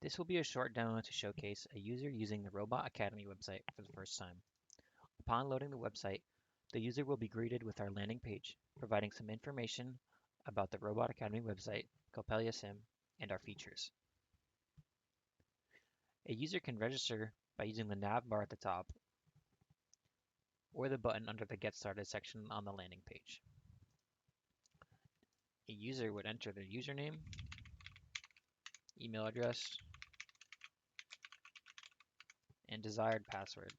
This will be a short demo to showcase a user using the Robot Academy website for the first time. Upon loading the website, the user will be greeted with our landing page, providing some information about the Robot Academy website, Coppelia Sim, and our features. A user can register by using the nav bar at the top or the button under the Get Started section on the landing page. A user would enter their username, email address, and desired password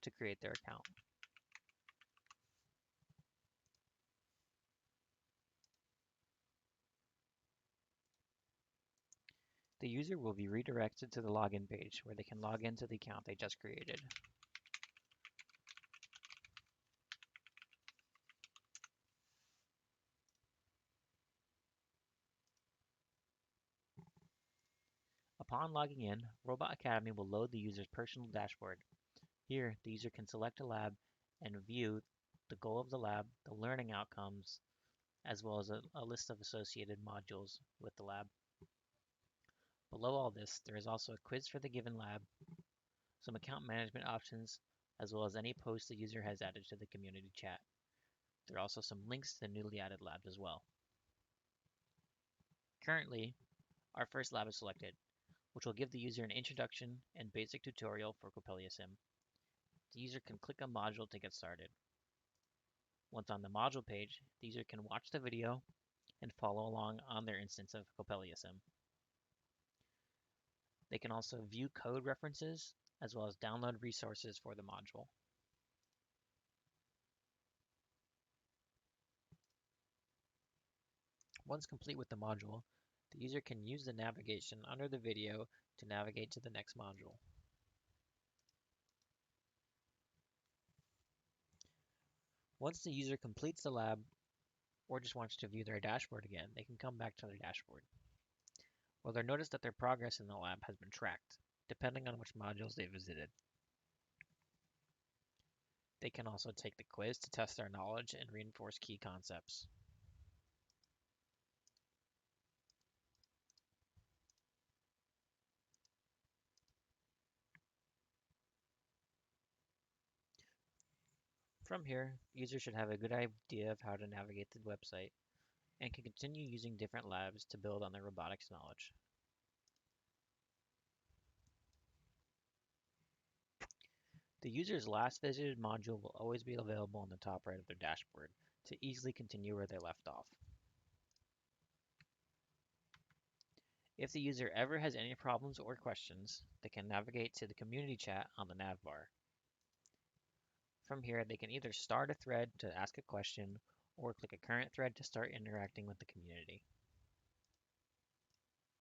to create their account. The user will be redirected to the login page where they can log into the account they just created. Upon logging in, Robot Academy will load the user's personal dashboard. Here, the user can select a lab and view the goal of the lab, the learning outcomes, as well as a list of associated modules with the lab. Below all this, there is also a quiz for the given lab, some account management options, as well as any posts the user has added to the community chat. There are also some links to the newly added labs as well. Currently, our first lab is selected, which will give the user an introduction and basic tutorial for Coppelia Sim. The user can click a module to get started. Once on the module page, the user can watch the video and follow along on their instance of Coppelia Sim. They can also view code references as well as download resources for the module. Once complete with the module, the user can use the navigation under the video to navigate to the next module. Once the user completes the lab or just wants to view their dashboard again, they can come back to their dashboard. Well, they'll notice that their progress in the lab has been tracked, depending on which modules they visited. They can also take the quiz to test their knowledge and reinforce key concepts. From here, users should have a good idea of how to navigate the website and can continue using different labs to build on their robotics knowledge. The user's last visited module will always be available on the top right of their dashboard to easily continue where they left off. If the user ever has any problems or questions, they can navigate to the community chat on the nav bar. From here, they can either start a thread to ask a question or click a current thread to start interacting with the community.